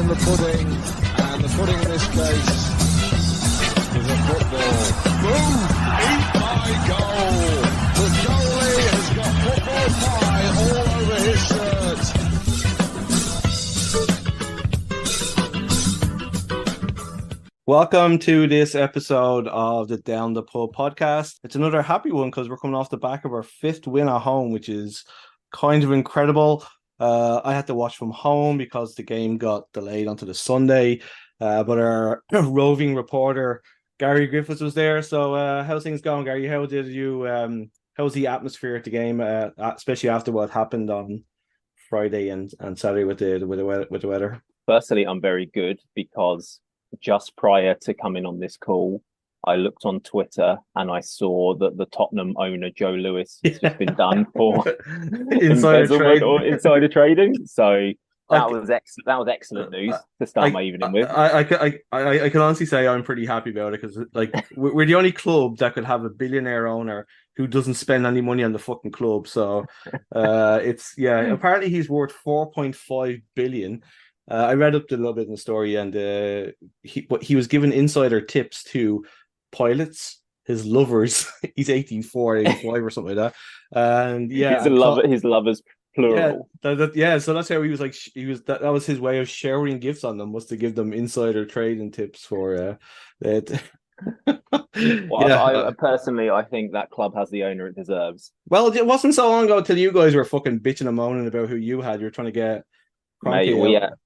in the pudding, and the pudding in this case is a football. Boom! Eat my goal! The goalie has got football pie all over his shirt. Welcome to this episode of the Down the Pub podcast. It's another happy one because we're coming off the back of our fifth win at home, which is kind of incredible. I had to watch from home because the game got delayed onto the Sunday, but our roving reporter Gary Griffiths was there. So how's things going, Gary? How was the atmosphere at the game, especially after what happened on Friday and Saturday with the weather? Firstly, I'm very good because just prior to coming on this call, I looked on Twitter and I saw that the Tottenham owner Joe Lewis has just been done for embezzlement or insider trading. So that was excellent news to start my evening with. I can honestly say I'm pretty happy about it because we're the only club that could have a billionaire owner who doesn't spend any money on the fucking club. So apparently he's worth 4.5 billion. I read up a little bit in the story, and he was given insider tips to pilots, his lovers. He's 84, 85 or something like that. And his lovers plural. Yeah, so that's how he was that was his way of sharing gifts on them, was to give them insider trading tips for that. I personally, I think that club has the owner it deserves. Well, it wasn't so long ago till you guys were fucking bitching and moaning about who you had. You're trying to get. Mate,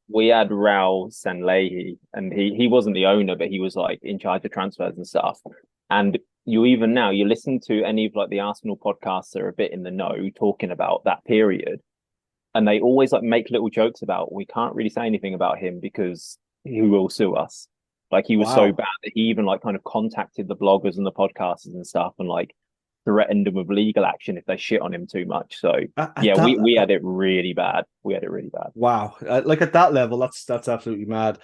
we had Raul Sanlehi, and he wasn't the owner, but he was like in charge of transfers and stuff. And you listen to any of like the Arsenal podcasts that are a bit in the know talking about that period, and they always like make little jokes about, we can't really say anything about him because he will sue us. Like he was so bad that he even like kind of contacted the bloggers and the podcasters and stuff and like threatened them with legal action if they shit on him too much. So we had it really bad. Wow, like at that level, that's absolutely mad.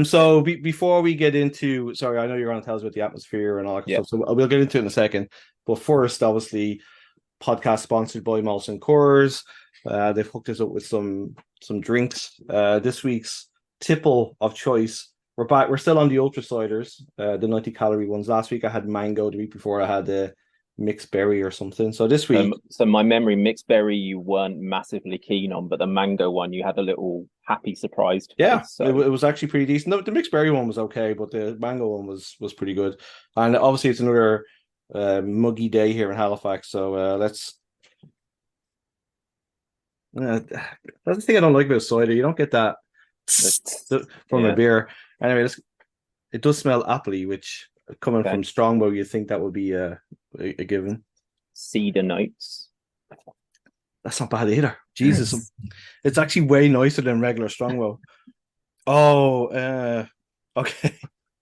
So before we get into, sorry, I know you're going to tell us about the atmosphere and all that stuff, so we'll get into it in a second. But first, obviously, podcast sponsored by Molson Coors. They've hooked us up with some drinks. This week's tipple of choice. We're back. We're still on the ultra ciders, the 90-calorie ones. Last week I had mango. The week before I had the mixed berry or something. So this week, so my memory, mixed berry you weren't massively keen on, but the mango one you had a little happy surprise to face, so. it was actually pretty decent. The mixed berry one was okay, but the mango one was pretty good. And obviously it's another muggy day here in Halifax, so let's that's the thing I don't like about cider. You don't get that from a beer. Anyway, it does smell appley, which coming from Strongbow, you think that would be a given. Cedar notes. That's not bad either. Jesus, it's actually way nicer than regular Strongbow. Okay.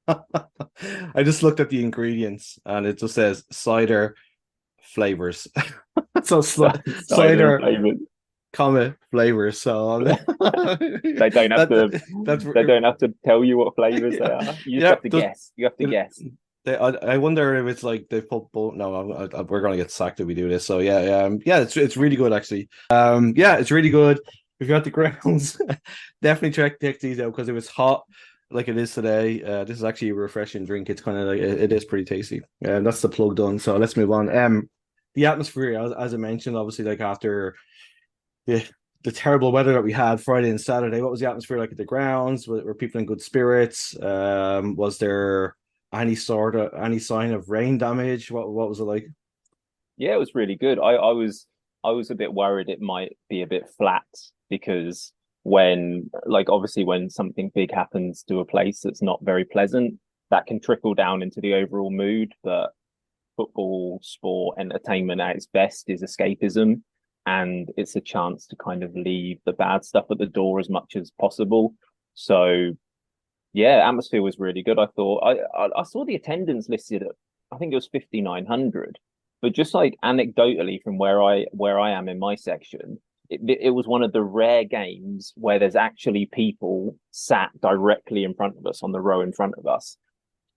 I just looked at the ingredients and it just says cider flavors. So cider flavors. So they don't have to tell you what flavors they are. You just have to guess. You have to guess. I wonder if it's like they put both. No, we're gonna get sacked if we do this. So it's really good actually. It's really good. If you're at the grounds, definitely check these out because it was hot like it is today. This is actually a refreshing drink. It's kind of like it is pretty tasty. That's the plug done. So let's move on. The atmosphere, as I mentioned, obviously like after the terrible weather that we had Friday and Saturday, what was the atmosphere like at the grounds? Were people in good spirits? Was there any sign of rain damage? What was it like? Yeah, it was really good. I was a bit worried it might be a bit flat because when something big happens to a place that's not very pleasant, that can trickle down into the overall mood. But football, sport, entertainment at its best is escapism, and it's a chance to kind of leave the bad stuff at the door as much as possible. So yeah, atmosphere was really good. I thought I saw the attendance listed at, I think it was 5,900, but just like anecdotally from where I am in my section, it was one of the rare games where there's actually people sat directly in front of us on the row in front of us.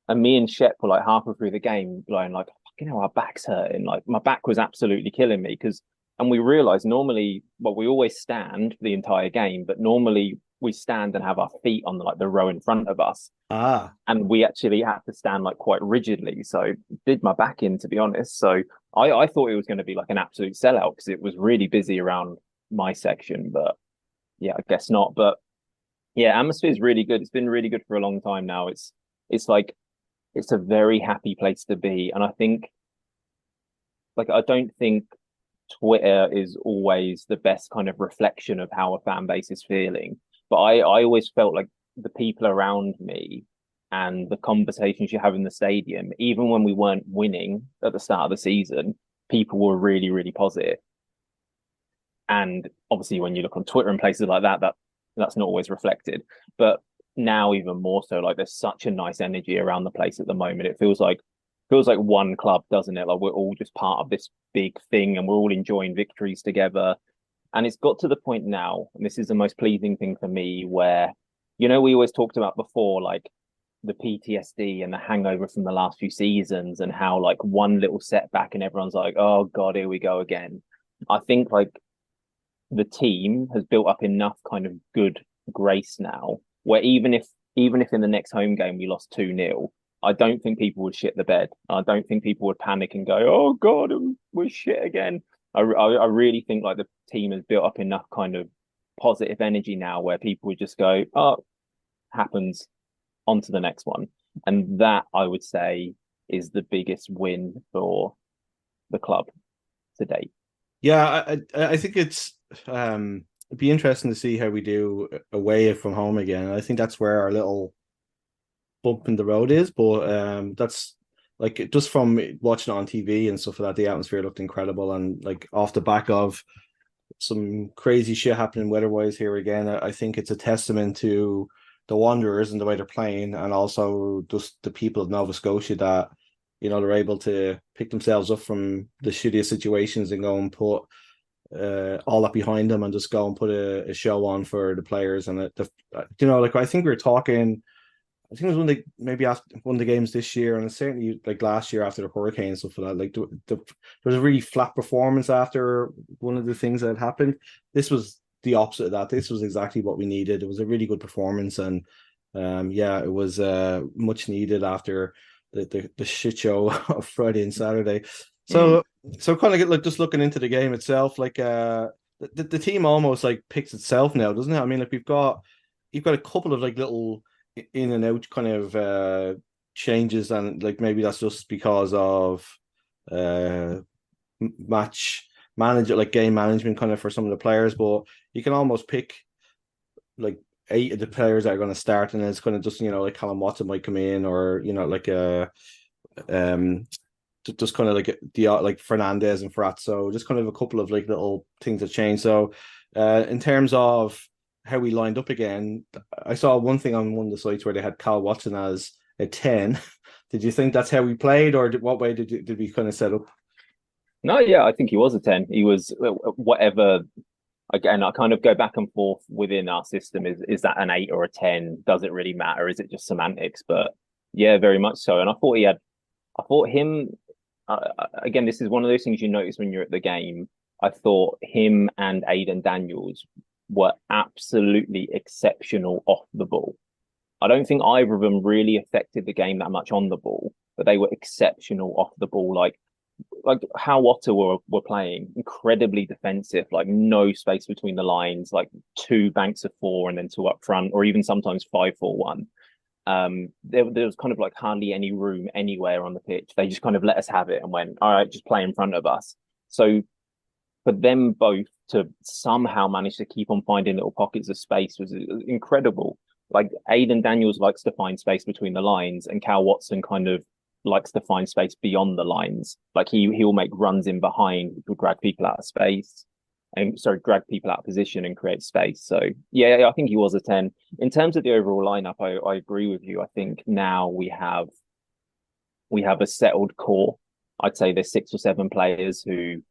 And me and Shep were like halfway through the game blowing like, fucking hell, our back's hurting. Like my back was absolutely killing me and we realized normally, we always stand for the entire game, but normally we stand and have our feet on the row in front of us. And we actually had to stand like quite rigidly. So did my back in, to be honest. So I thought it was going to be like an absolute sellout because it was really busy around my section, but yeah, I guess not. But yeah, atmosphere is really good. It's been really good for a long time now. It's like it's a very happy place to be. And I think like I don't think Twitter is always the best kind of reflection of how a fan base is feeling. But I always felt like the people around me and the conversations you have in the stadium, even when we weren't winning at the start of the season, people were really, really positive. And obviously, when you look on Twitter and places like that, that's not always reflected. But now, even more so, like there's such a nice energy around the place at the moment. It feels like one club, doesn't it? Like we're all just part of this big thing, and we're all enjoying victories together. And it's got to the point now, and this is the most pleasing thing for me, where we always talked about before, like the PTSD and the hangover from the last few seasons, and how like one little setback and everyone's like, oh God, here we go again. I think like the team has built up enough kind of good grace now where even if in the next home game we lost 2-0, I don't think people would shit the bed. I don't think people would panic and go, oh God, we're shit again. I really think like the team has built up enough kind of positive energy now where people would just go, oh, happens, on to the next one. And that, I would say, is the biggest win for the club to date. Yeah, I think it'd be interesting to see how we do away from home again. I think that's where our little bump in the road is, but that's like just from watching it on TV and stuff like that, the atmosphere looked incredible, and like off the back of some crazy shit happening weather-wise here again, I think it's a testament to the Wanderers and the way they're playing, and also just the people of Nova Scotia that they're able to pick themselves up from the shittiest situations and go and put all that behind them and just go and put a show on for the players. And like I think we were talking, I think it was maybe after one of the games this year, and certainly like last year after the hurricane and stuff like that. Like there was a really flat performance after one of the things that happened. This was the opposite of that. This was exactly what we needed. It was a really good performance, and it was much needed after the shit show of Friday and Saturday. So kind of get like just looking into the game itself, like the team almost like picks itself now, doesn't it? I mean, like you've got a couple of like little in and out kind of changes, and like maybe that's just because of match manager, like game management kind of for some of the players, but you can almost pick like 8 of the players that are going to start, and it's kind of just like Callum Watson might come in, or like just kind of like the like Fernandez and Ferrazzo, just kind of a couple of like little things that change. So in terms of how we lined up again, I saw one thing on one of the sites where they had Cal Watson as a 10. Did you think that's how we played, or what way did we kind of set up? No, yeah, I think he was a 10. He was whatever. Again, I kind of go back and forth within our system. Is that an 8 or a 10? Does it really matter? Is it just semantics? But yeah, very much so. And I thought him, again, this is one of those things you notice when you're at the game. I thought him and Aidan Daniels were absolutely exceptional off the ball. I don't think either of them really affected the game that much on the ball, but they were exceptional off the ball. Like how Ottawa were playing, incredibly defensive, like no space between the lines, like 2 banks of 4 and then 2 up front, or even sometimes 5-4-1. There was kind of like hardly any room anywhere on the pitch. They just kind of let us have it and went, all right, just play in front of us. So for them both to somehow manage to keep on finding little pockets of space was incredible. Like Aidan Daniels likes to find space between the lines, and Cal Watson kind of likes to find space beyond the lines. Like he'll make runs in behind, which will drag people out of space, and drag people out of position and create space. So yeah, I think he was a 10. In terms of the overall lineup, I agree with you. I think now we have a settled core. I'd say there's 6 or 7 players who,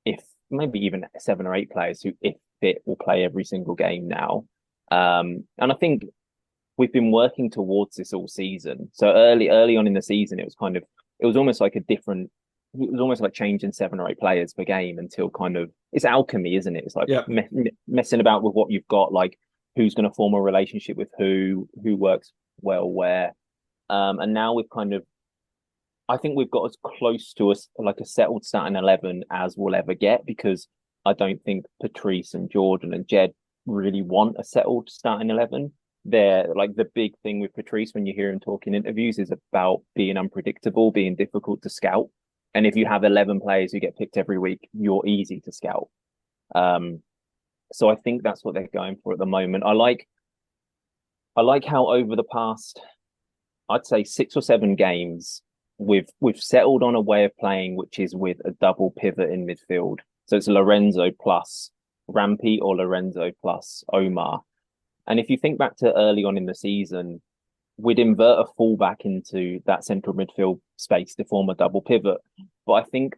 if maybe even 7 or 8 players who, if fit, will play every single game now. And I think we've been working towards this all season. So early on in the season, it was almost like changing 7 or 8 players per game until kind of, it's alchemy, isn't it? It's like messing about with what you've got. Like who's going to form a relationship with who works well where. And now we've kind of, I think we've got as close to a settled starting 11 as we'll ever get, because I don't think Patrice and Jordan and Jed really want a settled starting 11. They're like, the big thing with Patrice when you hear him talk in interviews is about being unpredictable, being difficult to scout. And if you have 11 players who get picked every week, you're easy to scout. So I think that's what they're going for at the moment. I like how over the past, I'd say 6 or 7 games, we've settled on a way of playing which is with a double pivot in midfield. So it's Lorenzo plus Rampy or Lorenzo plus Omar. And if you think back to early on in the season, we'd invert a fullback into that central midfield space to form a double pivot. But I think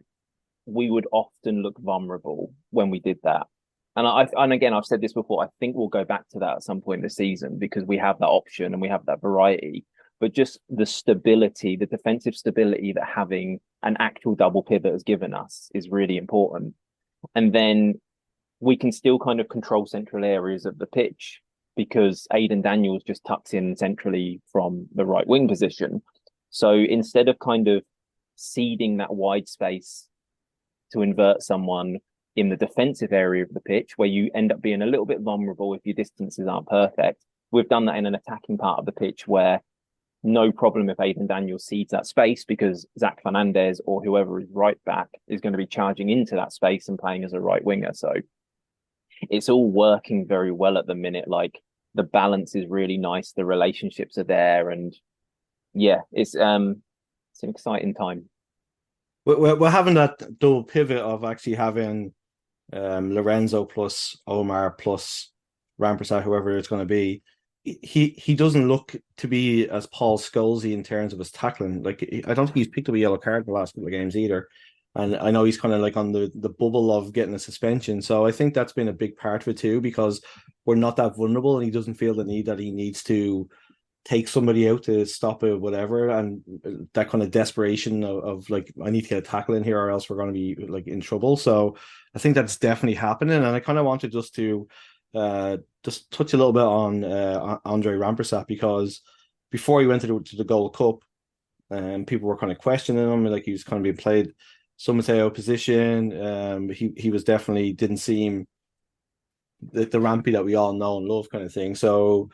we would often look vulnerable when we did that. And again, I've said this before, I think we'll go back to that at some point this season, because we have that option and we have that variety. But just the stability, the defensive stability that having an actual double pivot has given us is really important. And then we can still kind of control central areas of the pitch, because Aidan Daniels just tucks in centrally from the right wing position. So instead of kind of ceding that wide space to invert someone in the defensive area of the pitch, where you end up being a little bit vulnerable if your distances aren't perfect, we've done that in an attacking part of the pitch where no problem if Aidan Daniels cedes that space, because Zach Fernandez or whoever is right back is going to be charging into that space and playing as a right winger. So it's all working very well at the minute. Like, the balance is really nice, the relationships are there, and yeah, it's an exciting time. We're having that double pivot of actually having Lorenzo plus Omar plus Rampersad, whoever it's going to be. He doesn't look to be as Paul Scholesy in terms of his tackling. Like, I don't think he's picked up a yellow card in the last couple of games either. And I know he's kind of like on the bubble of getting a suspension. So I think that's been a big part of it too, because we're not that vulnerable and he doesn't feel the need that he needs to take somebody out to stop it, whatever. And that kind of desperation of like, I need to get a tackle in here or else we're going to be like in trouble. So I think that's definitely happening. And I kind of wanted just to just touch a little bit on Andre Rampersad, because before he went to the Gold Cup, people were kind of questioning him, like he was kind of being played some would say opposition. He was definitely didn't seem the Rampy that we all know and love, kind of thing. So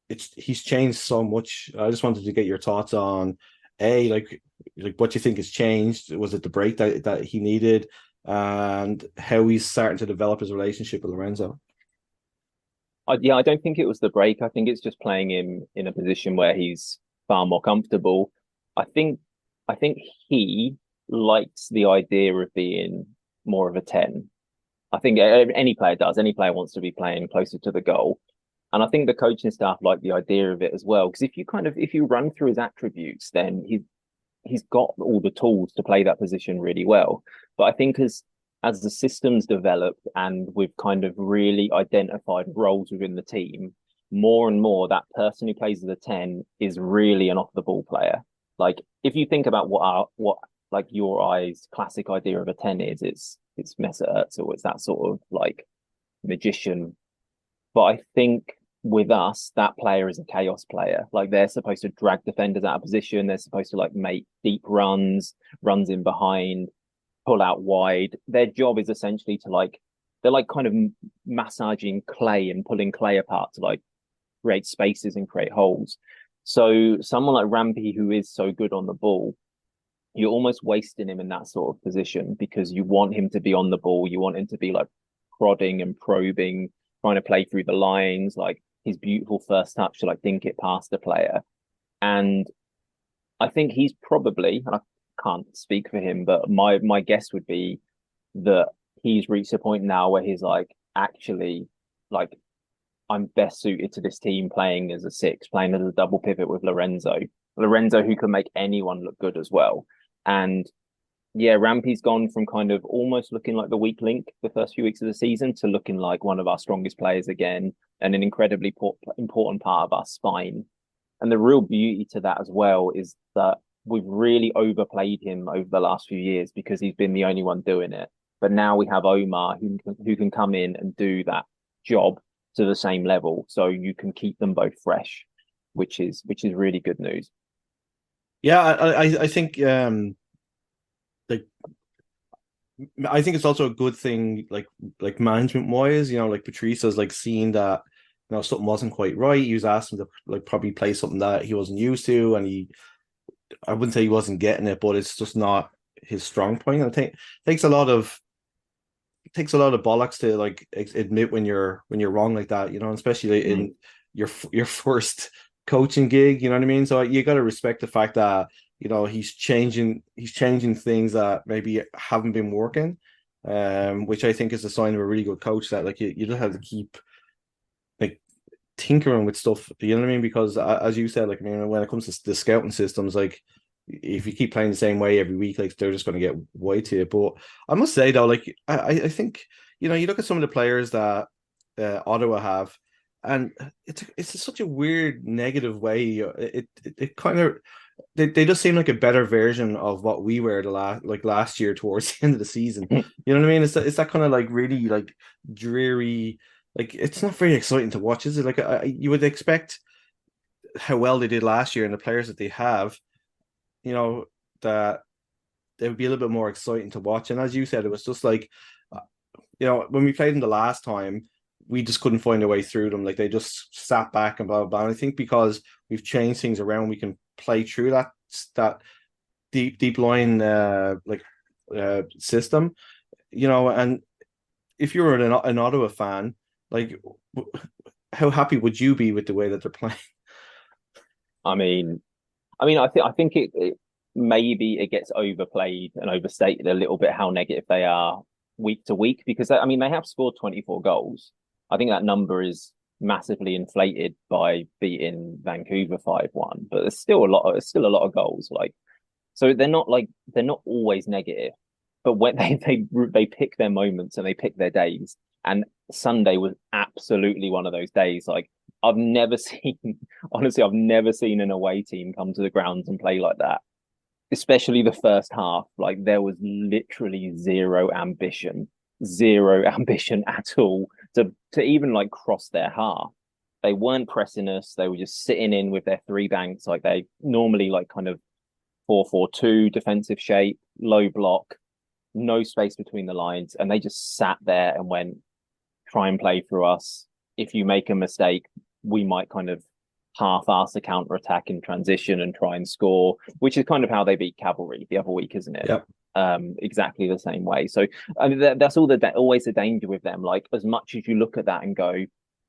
he's changed so much. I just wanted to get your thoughts on like what you think has changed. Was it the break that he needed, and how he's starting to develop his relationship with Lorenzo? I don't think it was the break. I think it's just playing him in a position where he's far more comfortable. I think he likes the idea of being more of a 10. I think any player does. Any player wants to be playing closer to the goal. And I think the coaching staff like the idea of it as well. Because if you run through his attributes, then he's got all the tools to play that position really well. But I think as the system's developed and we've kind of really identified roles within the team, more and more that person who plays as a 10 is really an off the ball player. Like, if you think about what like your eyes classic idea of a 10 is, it's Mesut Ozil, it's that sort of like magician. But I think with us, that player is a chaos player. Like, they're supposed to drag defenders out of position. They're supposed to like make deep runs in behind, pull out wide. Their job is essentially to they're like kind of massaging clay and pulling clay apart to like create spaces and create holes. So someone like Rampy, who is so good on the ball, you're almost wasting him in that sort of position, because you want him to be on the ball. You want him to be like prodding and probing, trying to play through the lines, like his beautiful first touch to like dink it past the player. And I think he's probably, and I can't speak for him, but my guess would be that he's reached a point now where he's like, actually, like, I'm best suited to this team playing as a 6, playing as a double pivot with Lorenzo, who can make anyone look good as well. And yeah, Rampy's gone from kind of almost looking like the weak link the first few weeks of the season to looking like one of our strongest players again, and an incredibly important part of our spine. And the real beauty to that as well is that we've really overplayed him over the last few years because he's been the only one doing it. But now we have Omar who can come in and do that job to the same level, so you can keep them both fresh, which is really good news. Yeah, I think like I think it's also a good thing, like management wise, like Patrice has like seen that something wasn't quite right. He was asking to like probably play something that he wasn't used to, and I wouldn't say he wasn't getting it, but it's just not his strong point. I think it takes a lot of bollocks to like admit when you're wrong like that, especially in your first coaching gig, you know what I mean? So you got to respect the fact that he's changing things that maybe haven't been working, which I think is a sign of a really good coach, that like you just have to keep like tinkering with stuff, you know what I mean? Because as you said, like, I mean, when it comes to the scouting systems, like if you keep playing the same way every week, like they're just going to get wide to you. But I must say though, like I think you look at some of the players that Ottawa have, and it's such a weird negative way. It kind of they just seem like a better version of what we were last year towards the end of the season. You know what I mean? It's that kind of like really like dreary. Like it's not very exciting to watch, is it? Like you would expect how well they did last year and the players that they have, that they would be a little bit more exciting to watch. And as you said, it was just like, when we played them the last time, we just couldn't find a way through them. Like they just sat back and blah, blah, blah. And I think because we've changed things around, we can play through that deep line system, and if you were an Ottawa fan, like how happy would you be with the way that they're playing? I think it maybe it gets overplayed and overstated a little bit how negative they are week to week, because they have scored 24 goals. I think that number is massively inflated by beating Vancouver 5-1, but there's still a lot of goals. Like, so they're not always negative, but when they pick their moments and they pick their days, and Sunday was absolutely one of those days. Like, I've never seen an away team come to the grounds and play like that, especially the first half. Like, there was literally zero ambition at all to even like cross their half. They weren't pressing us. They were just sitting in with their three banks. Like, they normally like kind of 4-4-2 defensive shape, low block, no space between the lines. And they just sat there and went, try and play through us. If you make a mistake, we might kind of half-ass a counter-attack in transition and try and score, which is kind of how they beat Cavalry the other week, isn't it? Yep. Exactly the same way. So I mean, that's always the danger with them. Like, as much as you look at that and go,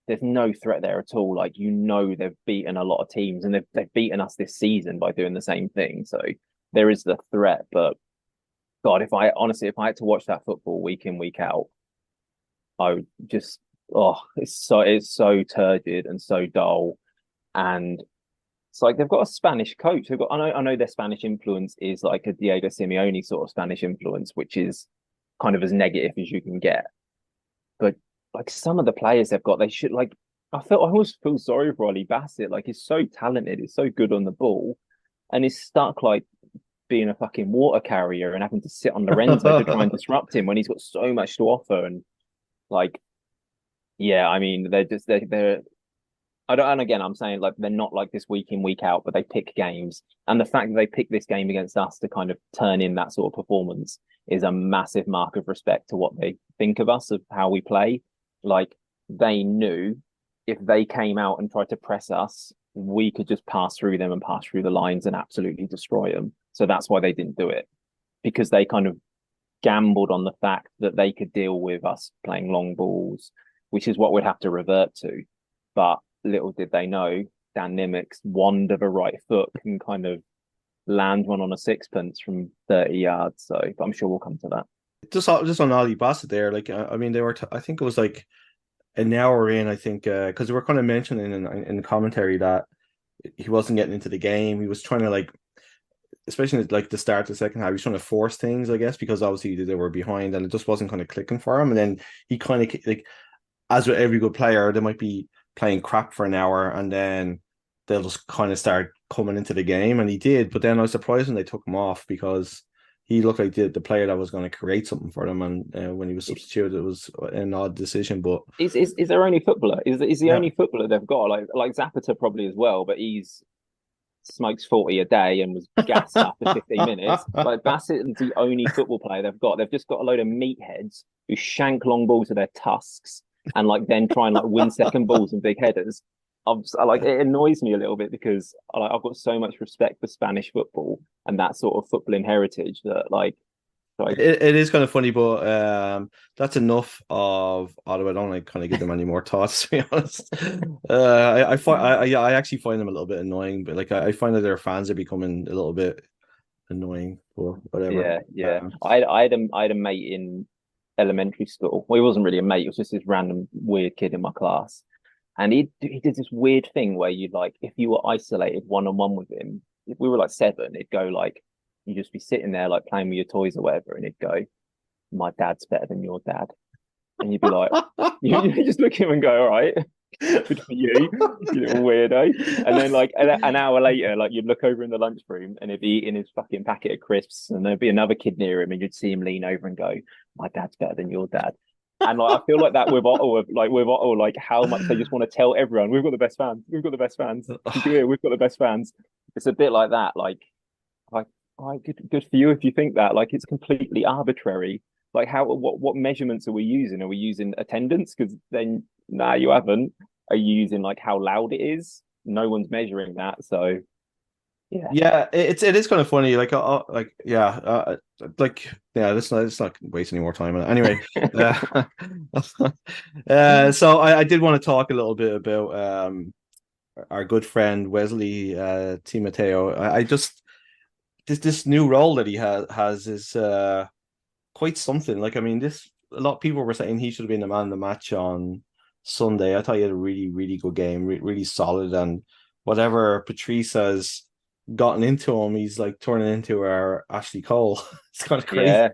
there's no threat there at all. Like, they've beaten a lot of teams, and they've beaten us this season by doing the same thing. So there is the threat. But God, if I had to watch that football week in, week out, I would just, it's so turgid and so dull. And it's like they've got a Spanish coach. I know their Spanish influence is like a Diego Simeone sort of Spanish influence, which is kind of as negative as you can get. But like, some of the players they've got, they should like. I always feel sorry for Ollie Bassett. Like, he's so talented, he's so good on the ball, and he's stuck like being a fucking water carrier and having to sit on Lorenzo to try and disrupt him when he's got so much to offer. And like, yeah, I mean, they're. And again, I'm saying, like, they're not like this week in, week out, but they pick games. And the fact that they pick this game against us to kind of turn in that sort of performance is a massive mark of respect to what they think of us, of how we play. Like, they knew if they came out and tried to press us, we could just pass through them and pass through the lines and absolutely destroy them. So that's why they didn't do it, because they kind of gambled on the fact that they could deal with us playing long balls, which is what we'd have to revert to. But little did they know, Dan Nimick's wand of a right foot can kind of land one on a sixpence from 30 yards. So, but I'm sure we'll come to that. Just on Ollie Bassett there, like, I mean, they were, I think it was like an hour in, I think, because they were kind of mentioning in the commentary that he wasn't getting into the game. He was trying to, like, especially like the start of the second half, he was trying to force things, I guess, because obviously they were behind and it just wasn't kind of clicking for him. And then he kind of, like, as with every good player, they might be playing crap for an hour and then they'll just kind of start coming into the game, and he did. But then I was surprised when they took him off, because he looked like the player that was going to create something for them. And when he was substituted, it was an odd decision. But is their only footballer? Is the yeah, only footballer they've got? Like Zapata probably as well, but he's smokes 40 a day and was gassed after 15 minutes. Like Bassett is the only football player they've got. They've just got a load of meatheads who shank long balls with their tusks and like then try and like win second balls and big headers. Like it annoys me a little bit because I've got so much respect for Spanish football and that sort of footballing heritage that it is kind of funny, but that's enough of Ottawa. I don't like kind of give them any more thoughts, to be honest. I actually find them a little bit annoying, but like I find that their fans are becoming a little bit annoying, or whatever. Yeah. I had a mate in elementary school. Well, he wasn't really a mate. It was just this random weird kid in my class, and he did this weird thing where you'd like if you were isolated one on one with him. If we were like 7, it'd go like you'd just be sitting there like playing with your toys or whatever, and it'd go, "My dad's better than your dad," and you'd be like, you just look at him and go, "All right." Good for you, you little weirdo. And then like an hour later, like you'd look over in the lunchroom and he'd be eating his fucking packet of crisps, and there'd be another kid near him, and you'd see him lean over and go, "My dad's better than your dad." And like I feel like that with Ottawa, like how much they just want to tell everyone, "We've got the best fans, we've got the best fans. We've got the best fans." It's a bit like that, like good for you if you think that. Like it's completely arbitrary. Like what measurements are we using? Are we using attendance? Because then nah, you haven't. Are you using like how loud it is? No one's measuring that. So Yeah, it is kind of funny. Like, let's not waste any more time on it. Anyway, so I did want to talk a little bit about our good friend Wesley Timoteo. I just this new role that he has is quite something. Like, I mean, a lot of people were saying he should have been the man of the match on Sunday. I thought he had a really, really good game, really solid, and whatever Patrice has gotten into him, he's like turning into our Ashley Cole. It's kind of crazy. yeah,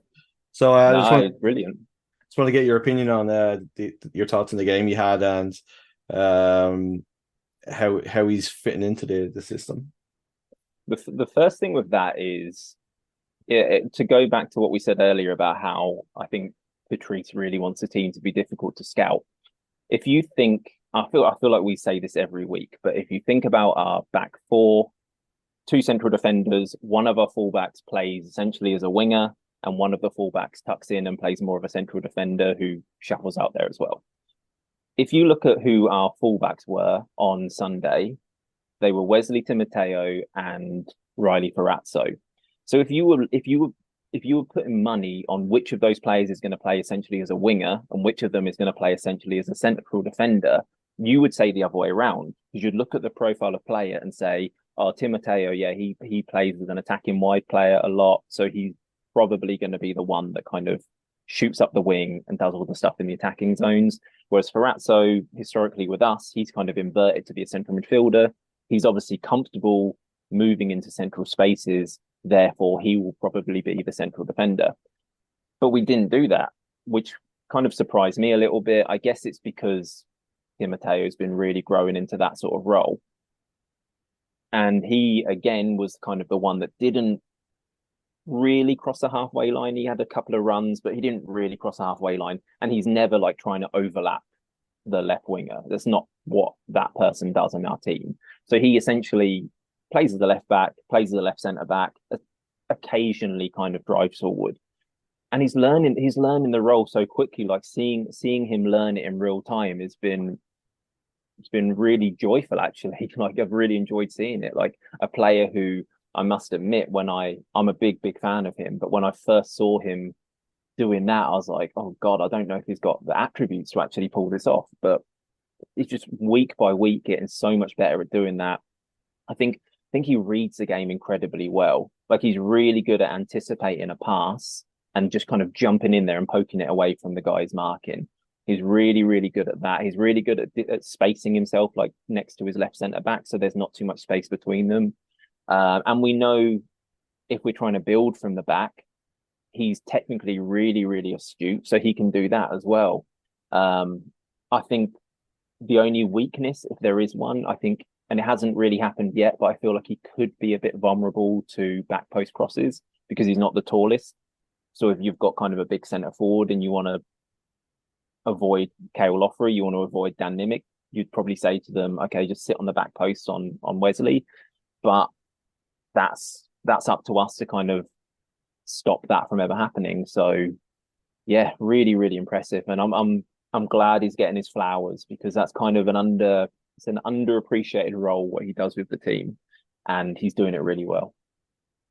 So I brilliant. just want to get your opinion on your thoughts on the game he had and how he's fitting into the system. The first thing with that is to go back to what we said earlier about how I think Patrice really wants a team to be difficult to scout. If you think, I feel like we say this every week, but if you think about our back 4, 2 central defenders, one of our fullbacks plays essentially as a winger, and one of the fullbacks tucks in and plays more of a central defender who shuffles out there as well. If you look at who our fullbacks were on Sunday, they were Wesley Timoteo and Riley Ferrazzo. So if you were putting money on which of those players is going to play essentially as a winger and which of them is going to play essentially as a central defender, you would say the other way around, because you'd look at the profile of player and say, "Oh, Timoteo, yeah, he plays as an attacking wide player a lot, so he's probably going to be the one that kind of shoots up the wing and does all the stuff in the attacking zones." Whereas Ferrazzo, historically with us, he's kind of inverted to be a central midfielder. He's obviously comfortable moving into central spaces, therefore he will probably be the central defender. But we didn't do that, which kind of surprised me a little bit. I guess it's because Timoteo has been really growing into that sort of role. And he, again, was kind of the one that didn't really cross the halfway line. He had a couple of runs, but he didn't really cross the halfway line. And he's never like trying to overlap the left winger. That's not what that person does in our team. So he essentially plays as the left back, plays as the left centre back, occasionally kind of drives forward. And he's learning the role so quickly. Like seeing him learn it in real time it's been really joyful, actually. Like I've really enjoyed seeing it. Like a player who I must admit, when I'm a big fan of him, but when I first saw him doing that, I was like, oh God, I don't know if he's got the attributes to actually pull this off. But he's just week by week getting so much better at doing that. I think he reads the game incredibly well. Like he's really good at anticipating a pass and just kind of jumping in there and poking it away from the guy's marking. He's really, really good at that. He's really good at spacing himself like next to his left centre back, so there's not too much space between them. And we know if we're trying to build from the back, he's technically really, really astute, so he can do that as well. I think the only weakness, if there is one, I think, and it hasn't really happened yet, but I feel like he could be a bit vulnerable to back post crosses because he's not the tallest. So if you've got kind of a big centre forward and you want to avoid Kale Loffrey, you want to avoid Dan Nimick, you'd probably say to them, okay, just sit on the back post on Wesley. But that's up to us to kind of stop that from ever happening. So yeah, really, really impressive. And I'm glad he's getting his flowers, because that's kind of it's an underappreciated role what he does with the team, and he's doing it really well.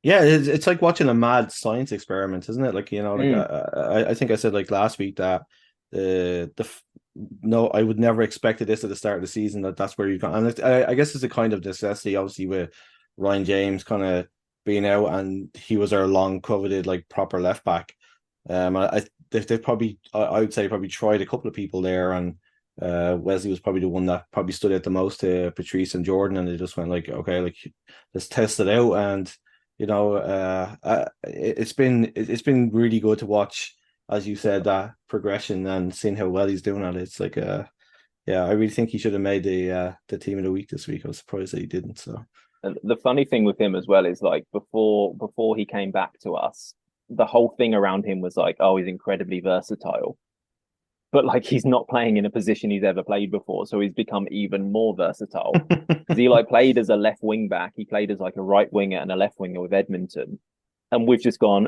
Yeah, it's like watching a mad science experiment, isn't it? Like, I think I said like last week that no, I would never expected this at the start of the season, that's where you've gone. And I guess it's a kind of necessity, obviously, with Ryan James kind of being out, and he was our long coveted like proper left back. They've probably, I would say, probably tried a couple of people there, and Wesley was probably the one that probably stood out the most to Patrice and Jordan, and they just went like, okay, like let's test it out. And it's been really good to watch, as you said, that progression and seeing how well he's doing at it. It's like I really think he should have made the team of the week this week. I was surprised that he didn't. So the funny thing with him as well is, like, before he came back to us, the whole thing around him was like, oh, he's incredibly versatile. But like, he's not playing in a position he's ever played before, so he's become even more versatile. Because he like played as a left wing back, he played as like a right winger and a left winger with Edmonton, and we've just gone,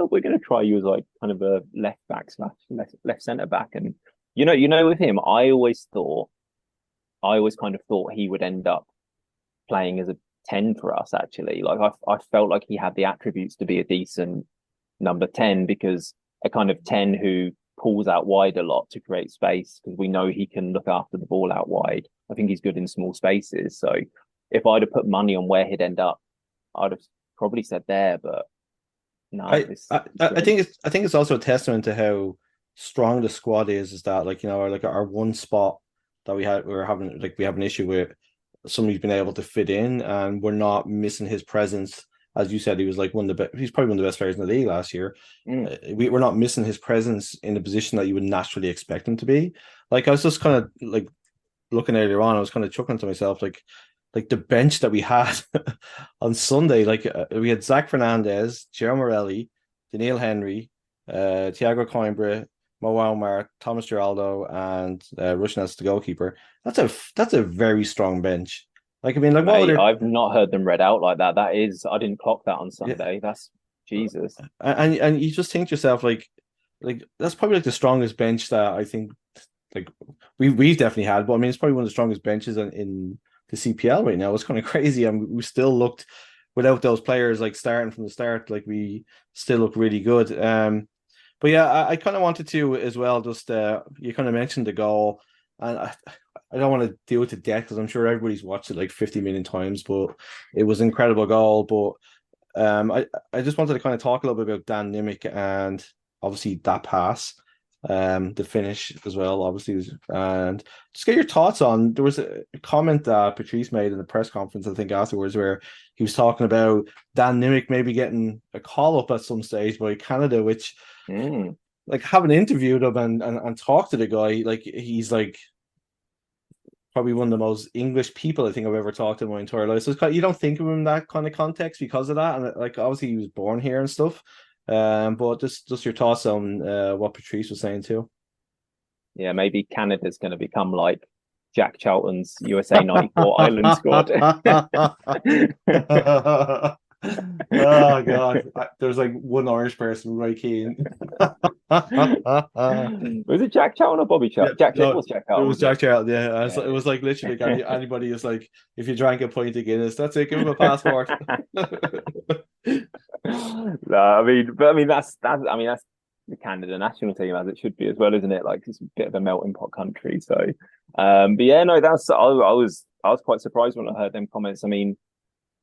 we're going to try you as like kind of a left back / left centre back. And with him, I always kind of thought he would end up playing as a 10 for us. Actually, like I felt like he had the attributes to be a decent number 10, because a kind of 10 who pulls out wide a lot to create space, because we know he can look after the ball out wide. I think he's good in small spaces. So if I'd have put money on where he'd end up, I'd have probably said there. But no, I think it's also a testament to how strong the squad is. Is that like our one spot that we have an issue with, somebody's been able to fit in, and we're not missing his presence. As you said, he was like he's probably one of the best players in the league last year. We're not missing his presence in a position that you would naturally expect him to be. Like, I was just kind of like looking earlier on, I was kind of chuckling to myself, like the bench that we had on Sunday. Like, we had Zach Fernandez, Joao Morelli, Daniil Henry, Thiago Coimbra, Mo Aumar, Thomas Geraldo, and Rushden as the goalkeeper. That's a very strong bench. Like, I mean, like, mate, I've not heard them read out like that. I didn't clock that on Sunday. Yeah. That's Jesus. And you just think to yourself, like that's probably like the strongest bench that I think like we've definitely had. But I mean, it's probably one of the strongest benches in the CPL right now. It's kind of crazy, and we still looked, without those players like starting from the start, like we still look really good. But yeah, I kind of wanted to as well. Just you kind of mentioned the goal, and I don't want to deal with it to death, because I'm sure everybody's watched it like 50 million times, but it was an incredible goal. But I just wanted to kind of talk a little bit about Dan Nimick, and obviously that pass, the finish as well, obviously, and just get your thoughts on. There was a comment that Patrice made in the press conference, I think, afterwards, where he was talking about Dan Nimick maybe getting a call up at some stage by Canada, which like, having interviewed him and talked to the guy, like, he's like probably one of the most English people I think I've ever talked to in my entire life. So it's you don't think of him in that kind of context because of that. And like, obviously he was born here and stuff. But just your thoughts on what Patrice was saying too. Yeah, maybe Canada's going to become like Jack Charlton's USA 94 Ireland squad. Oh god, there's like one Irish person right keen. Was it Jack Charlton or Bobby Charlton? Yeah, it was Jack Charlton. It was Jack Charlton. Yeah, it was like literally like anybody is like, if you drank a pint of Guinness, that's it. Give him a passport. No, I mean that's the Canada national team, as it should be as well, isn't it? Like, it's a bit of a melting pot country. So, but yeah, no, I was quite surprised when I heard them comments. I mean,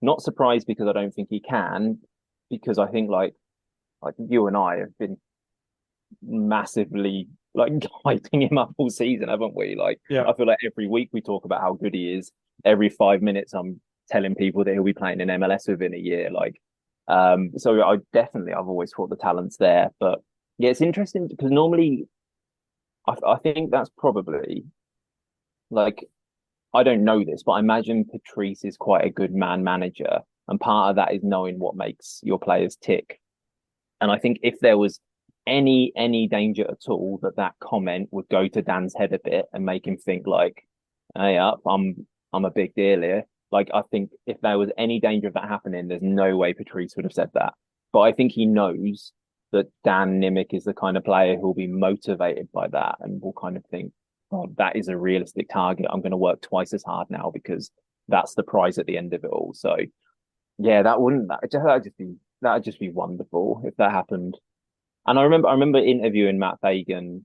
not surprised because I don't think he can, because I think like you and I have been massively like hyping him up all season, haven't we? Like, yeah. I feel like every week we talk about how good he is. Every 5 minutes I'm telling people that he'll be playing in MLS within a year. Like, so I've always thought the talent's there. But yeah, it's interesting because normally I think that's probably, like, I don't know this, but I imagine Patrice is quite a good man manager, and part of that is knowing what makes your players tick. And I think if there was any danger at all that comment would go to Dan's head a bit and make him think like, hey up, I'm a big deal here. Like I think if there was any danger of that happening, there's no way Patrice would have said that. But I think he knows that Dan Nimick is the kind of player who will be motivated by that and will kind of think, oh, that is a realistic target. I'm going to work twice as hard now because that's the prize at the end of it all. So yeah, that'd just be wonderful if that happened. And I remember interviewing Matt Fagan,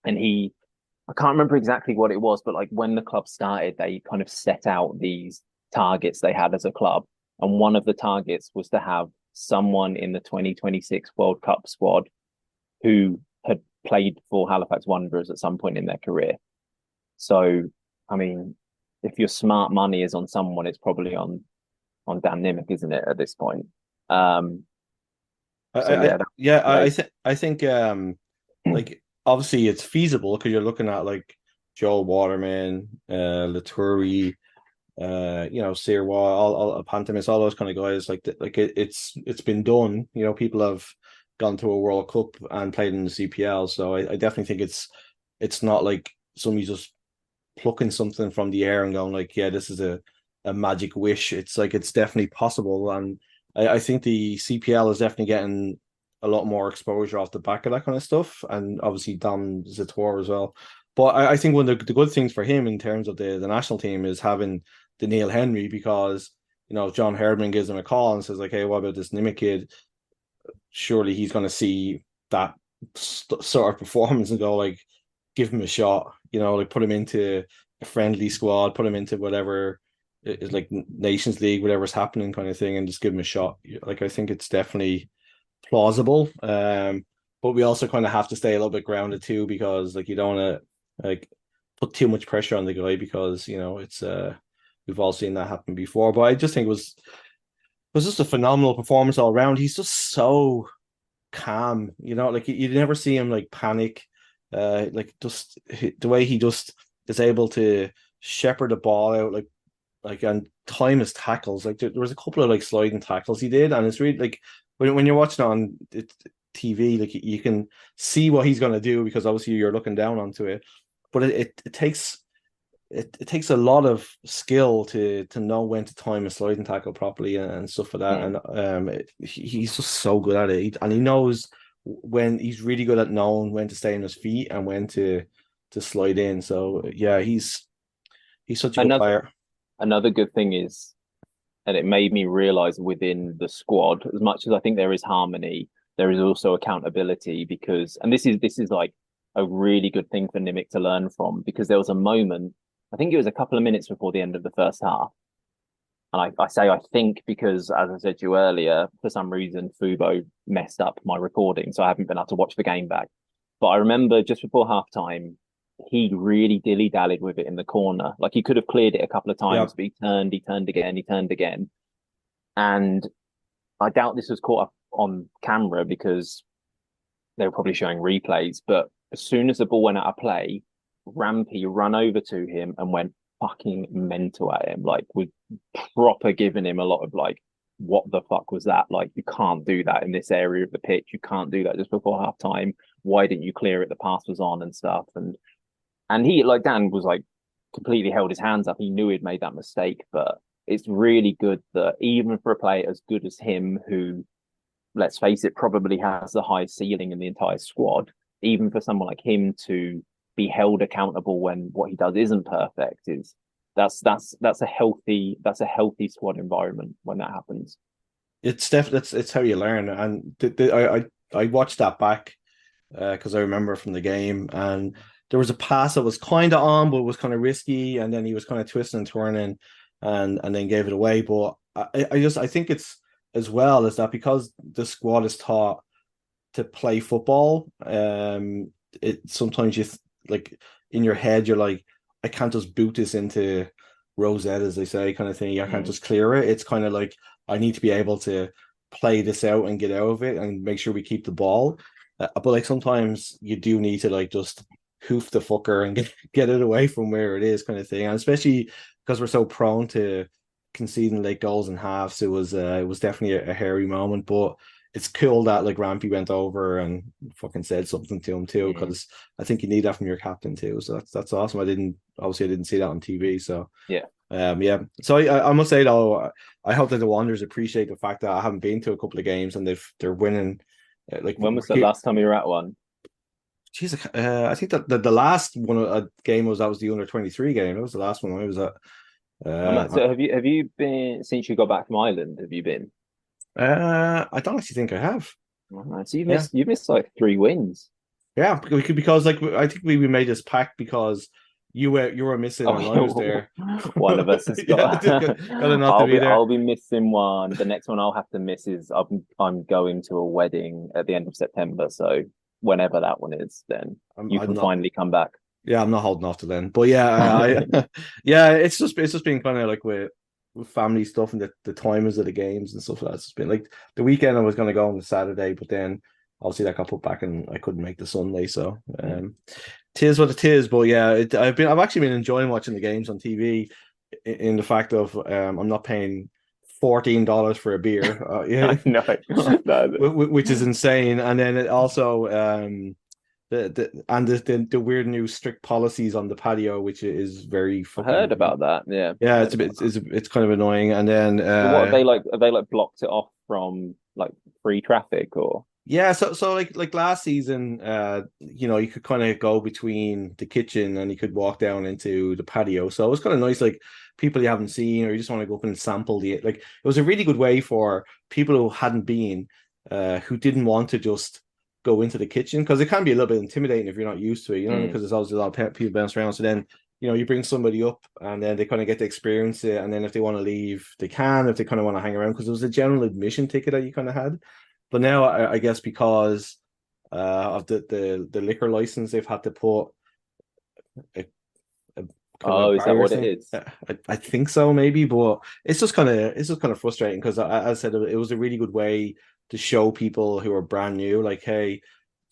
and I can't remember exactly what it was, but like when the club started, they kind of set out these targets they had as a club, and one of the targets was to have someone in the 2026 World Cup squad who had played for Halifax Wanderers at some point in their career. So, I mean, if your smart money is on someone, it's probably on Dan Nimick, isn't it, at this point? I think like obviously it's feasible because you're looking at like Joe Waterman, Laturi, Sirwa, all Pantemis, all those kind of guys. It's been done. People have gone to a World Cup and played in the CPL. So I definitely think it's not like somebody just plucking something from the air and going like, yeah, this is a magic wish. It's like it's definitely possible, and I think the CPL is definitely getting a lot more exposure off the back of that kind of stuff, and obviously Dom Zator as well. But I think one of the good things for him in terms of the national team is having the Neil Henry, because John Herdman gives him a call and says like, hey, what about this Nimick kid? Surely he's going to see that sort of performance and go like, give him a shot, like put him into a friendly squad, put him into whatever is like Nations League, whatever's happening kind of thing, and just give him a shot. Like I think it's definitely plausible. But we also kind of have to stay a little bit grounded too, because like you don't want to like put too much pressure on the guy, because it's we've all seen that happen before. But I just think it was just a phenomenal performance all around. He's just so calm, like you never see him like panic. Like just the way he just is able to shepherd the ball out, like and time his tackles. Like there was a couple of like sliding tackles he did, and it's really like when you're watching on TV, like you can see what he's going to do, because obviously you're looking down onto it. But it takes a lot of skill to know when to time a sliding tackle properly and stuff like that. And he's just so good at it, and he knows when he's really good at knowing when to stay on his feet and when to slide in. So yeah, he's such a good player. Another good thing is, and it made me realize within the squad, as much as I think there is harmony, there is also accountability, because, and this is like a really good thing for Nimick to learn from, because there was a moment, I think it was a couple of minutes before the end of the first half. And I say I think because, as I said to you earlier, for some reason, Fubo messed up my recording, so I haven't been able to watch the game back. But I remember just before halftime, he really dilly-dallied with it in the corner. Like he could have cleared it a couple of times, but he turned again. And I doubt this was caught up on camera because they were probably showing replays. But as soon as the ball went out of play, Rampy ran over to him and went fucking mental at him, like with proper giving him a lot of like, what the fuck was that? Like, you can't do that in this area of the pitch. You can't do that just before half time. Why didn't you clear it? The pass was on and stuff. And he, like Dan, was like completely held his hands up. He knew he'd made that mistake, but it's really good that even for a player as good as him, who, let's face it, probably has the highest ceiling in the entire squad, even for someone like him to be held accountable when what he does isn't perfect, that's a healthy squad environment when that happens. It's definitely it's how you learn. And I watched that back because I remember from the game, and there was a pass that was kind of on, but was kind of risky, and then he was kind of twisting and turning, and then gave it away. But I think it's as well as that, because the squad is taught to play football. It sometimes you like in your head you're like, I can't just boot this into Rosette, as they say, kind of thing. I can't just clear it. It's kind of like I need to be able to play this out and get out of it and make sure we keep the ball. But like sometimes you do need to like just hoof the fucker and get it away from where it is, kind of thing. And especially because we're so prone to conceding late goals and halves, it was definitely a hairy moment. But it's cool that like Rampy went over and fucking said something to him too, because I think you need that from your captain too. So that's awesome. I didn't see that on TV. So Yeah. yeah. So I must say though, I hope that the Wanderers appreciate the fact that I haven't been to a couple of games and they're winning. Like When was the last time you were at one? Jeez, I think that the last one a game was the under-23 game. That was the last one I was at. So have you been since you got back from Ireland? Have you been? I don't actually think I have. So you've missed like 3 wins. Yeah, because like I think we made this pact because you were missing and I was there. One of us has got. Gotta not to be there. I'll be missing one. The next one I'll have to miss is I'm going to a wedding at the end of September. So whenever that one is, then you can finally come back. Yeah, I'm not holding off to then. But yeah, yeah, it's just been kind of like with family stuff and the timings of the games and stuff like that. It's been like the weekend I was going to go on the Saturday, but then obviously that got put back and I couldn't make the Sunday. So tis what it is. But yeah, I've actually been enjoying watching the games on TV in the fact of I'm not paying $14 for a beer. Yeah, no, which is insane. And then it also the weird new strict policies on the patio, which is very I heard about that. Yeah, it's kind of annoying. And then what have they blocked it off from like free traffic or yeah, so like last season, you could kind of go between the kitchen and you could walk down into the patio. So it was kind of nice, like people you haven't seen or you just want to go up and sample it was a really good way for people who hadn't been, who didn't want to just go into the kitchen, because it can be a little bit intimidating if you're not used to it, because there's always a lot of people bouncing around. So then, you bring somebody up and then they kind of get to experience it. And then if they want to leave, they can, if they kind of want to hang around, because it was a general admission ticket that you kind of had. But now I guess because of the liquor license, they've had to put is that what it is? I think so, maybe, but it's just kind of frustrating because as I said, it was a really good way to show people who are brand new, like, hey,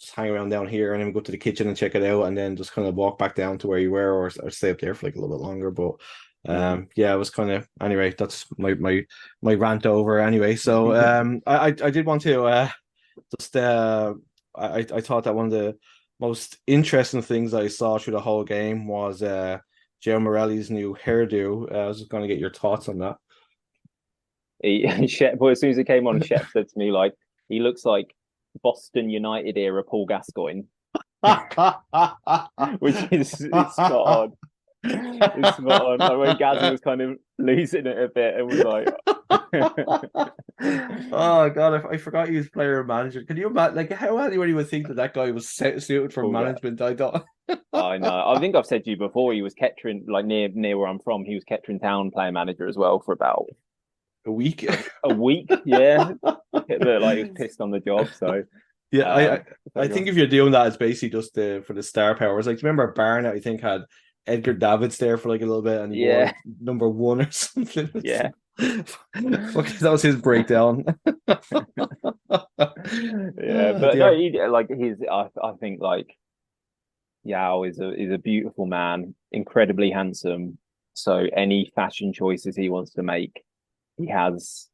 just hang around down here and then go to the kitchen and check it out, and then just kind of walk back down to where you were, or stay up there for like a little bit longer. But yeah, it was kind of, anyway, that's my rant over anyway. So I did want to just I thought that one of the most interesting things I saw through the whole game was Joao Morelli's new hairdo. I was just going to get your thoughts on that. Shep, well, as soon as it came on, Shep said to me, like, he looks like Boston United era Paul Gascoigne, which is spot on. It's spot on. Like when Gazzy was kind of losing it a bit and was like, oh god, I forgot he was player and manager. Can you imagine, like, how anybody would think that guy was suited for management? I don't. I know. I think I've said to you before, he was Kettering, like near where I'm from. He was Kettering Town player manager as well for about a week. A week, yeah. It looked like he was pissed on the job. So yeah, I think if you're doing that, it's basically just for the star power. It's like, do you remember Barnett? I think had Edgar Davids there for like a little bit, and he wore number 1 or something. Yeah. That was his breakdown. Yeah, but no, I think like Yao is a beautiful man, incredibly handsome. So any fashion choices he wants to make, he has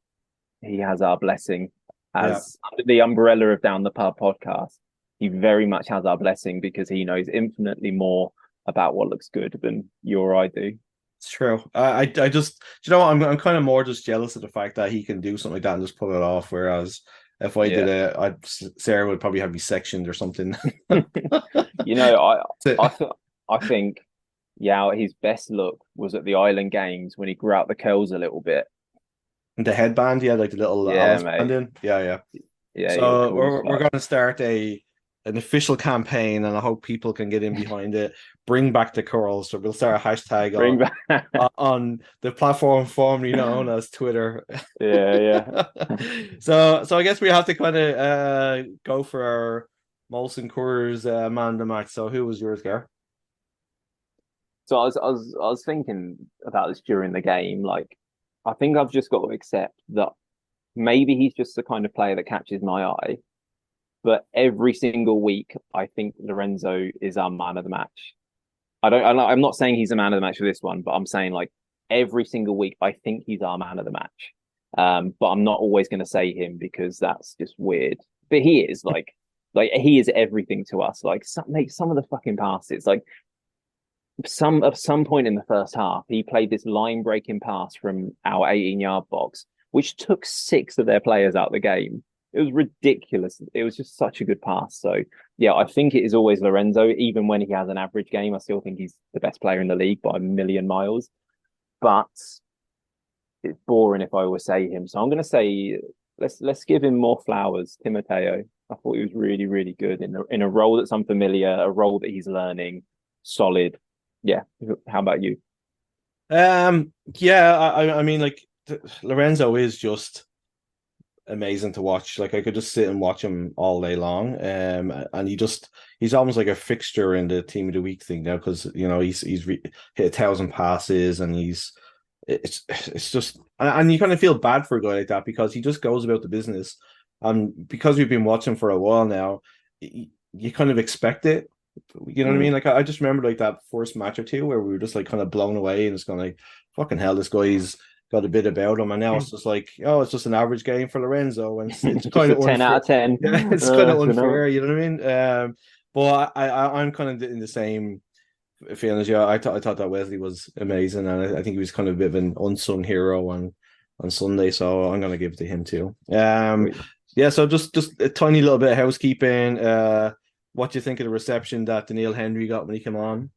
our blessing. Under the umbrella of Down the Pub podcast, he very much has our blessing because he knows infinitely more about what looks good than you or I do. It's true. I just, you know what, I'm kind of more just jealous of the fact that he can do something like that and just pull it off. Whereas if I did it, Sarah would probably have me sectioned or something. You know, I think his best look was at the Island Games when he grew out the curls a little bit. And the headband, like the little Alice band in. Yeah. So we're going to start an official campaign, and I hope people can get in behind it. Bring back the curls. So we'll start a hashtag on the platform formerly known as Twitter. Yeah. So I guess we have to kind of go for our Molson Coors man of the match. So who was yours, Gar? So I was thinking about this during the game. Like, I think I've just got to accept that maybe he's just the kind of player that catches my eye. But every single week, I think Lorenzo is our man of the match. I'm not saying he's a man of the match for this one, but I'm saying like every single week, I think he's our man of the match. But I'm not always going to say him because that's just weird. But he is like he is everything to us. Like some of the fucking passes, like at some point in the first half, he played this line breaking pass from our 18-yard box, which took 6 of their players out of the game. It was ridiculous. It was just such a good pass. So yeah, I think it is always Lorenzo. Even when he has an average game, I still think he's the best player in the league by a million miles. But it's boring if I always say him. So I'm going to say let's give him more flowers, Timoteo. I thought he was really, really good in a role that's unfamiliar, a role that he's learning, solid. Yeah. How about you? Yeah, I mean, like Lorenzo is just amazing to watch. Like I could just sit and watch him all day long. And he's almost like a fixture in the team of the week thing now because he's hit 1,000 passes and it's just and you kind of feel bad for a guy like that because he just goes about the business. And because we've been watching for a while now, you kind of expect it. You know what I mean? Like I just remember like that first match or two where we were just like kind of blown away and it's kind of like fucking hell, this guy's got a bit about him, and now it's just like, oh, it's just an average game for Lorenzo, and it's kind of 10 out of 10. Yeah, it's kind of unfair. You know what I mean? But I'm kind of in the same feeling as you. I thought that Wesley was amazing, and I think he was kind of a bit of an unsung hero on Sunday, so I'm gonna give it to him too. Yeah, so just a tiny little bit of housekeeping. What do you think of the reception that Daniil Henry got when he came on?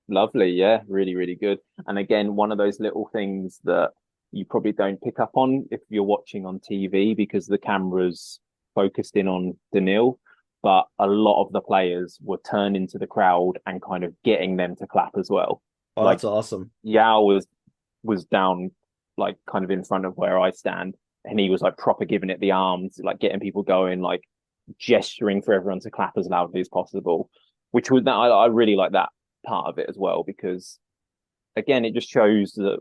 Lovely, yeah, really, really good. And again, one of those little things that you probably don't pick up on if you're watching on TV because the camera's focused in on Daniil, but a lot of the players were turning to the crowd and kind of getting them to clap as well. Oh, like that's awesome. Yao was down like kind of in front of where I stand, and he was like proper giving it the arms, like getting people going, like gesturing for everyone to clap as loudly as possible, which was that I really like that part of it as well, because again, it just shows that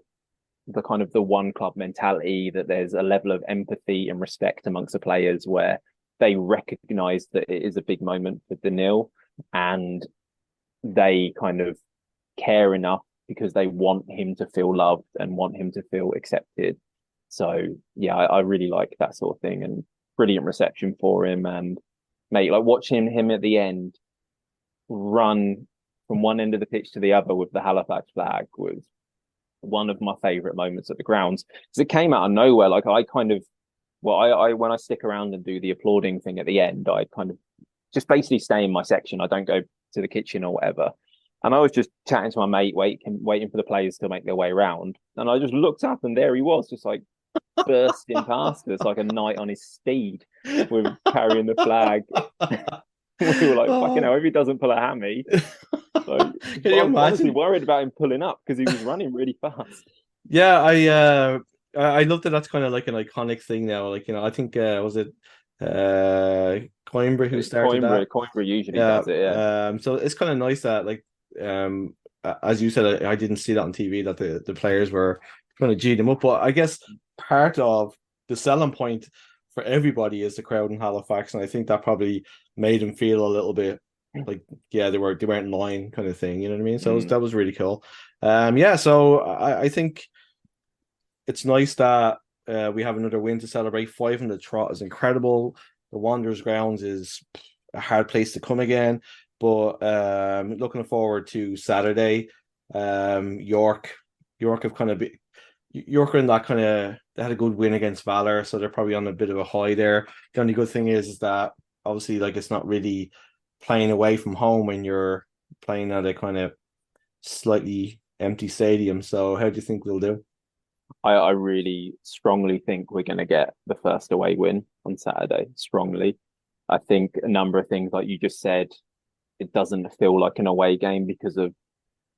the kind of the one club mentality, that there's a level of empathy and respect amongst the players where they recognize that it is a big moment for Daniil and they kind of care enough because they want him to feel loved and want him to feel accepted. So yeah, I really like that sort of thing, and brilliant reception for him. And mate, like watching him at the end run from one end of the pitch to the other with the Halifax flag was one of my favorite moments at the grounds, because it came out of nowhere. Like I kind of, well, I when I stick around and do the applauding thing at the end, I kind of just basically stay in my section. I don't go to the kitchen or whatever. And I was just chatting to my mate, waiting for the players to make their way around. And I just looked up and there he was, just like bursting past us like a knight on his steed with carrying the flag. We were like, fucking hell, if he doesn't pull a hammy. So I was honestly worried about him pulling up because he was running really fast. Yeah, I love that that's kind of like an iconic thing now. Like, I think was it Coimbra who started that? Coimbra usually does it, yeah. So it's kind of nice that like as you said, I didn't see that on TV that the players were trying to G them up. But I guess part of the selling point for everybody is the crowd in Halifax, and I think that probably made them feel a little bit like, yeah, they weren't in line kind of thing. You know what I mean? So that was really cool. Yeah, so I think it's nice that we have another win to celebrate. 5 in the trot is incredible. The Wanderers grounds is a hard place to come again, but looking forward to Saturday. York have kind of York are in that kind of, they had a good win against Valor, so they're probably on a bit of a high there. The only good thing is that obviously like it's not really playing away from home when you're playing at a kind of slightly empty stadium. So how do you think we'll do? I really strongly think we're going to get the first away win on Saturday. Strongly. I think a number of things, like you just said, it doesn't feel like an away game because of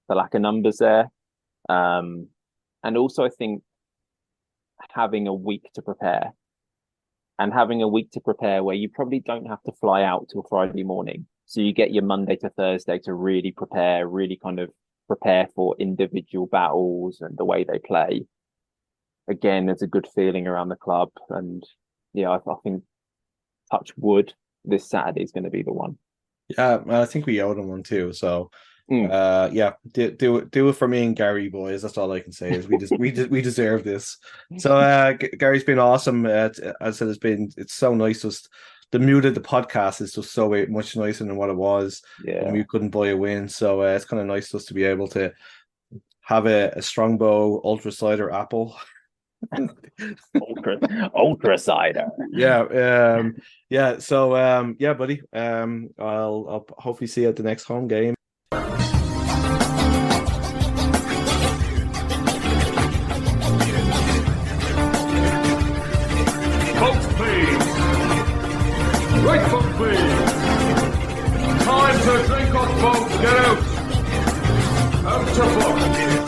the lack of numbers there. And also I think having a week to prepare where you probably don't have to fly out till Friday morning. So you get your Monday to Thursday to really prepare, really kind of prepare for individual battles and the way they play. Again, there's a good feeling around the club. And yeah, I think touch wood, this Saturday is going to be the one. Yeah, I think we owe them one too. So Yeah, do it for me and Gary, boys. That's all I can say. Is we deserve this. So Gary's been awesome. As I said, it's so nice. Just the mood of the podcast is just so much nicer than what it was when we couldn't buy a win. So it's kind of nice just to be able to have a Strongbow Ultra Cider Apple. ultra cider. Yeah. So yeah, buddy. I'll hopefully see you at the next home game. Folks, please. Right foot, please. Time to drink up, folks. Get out. Out to book.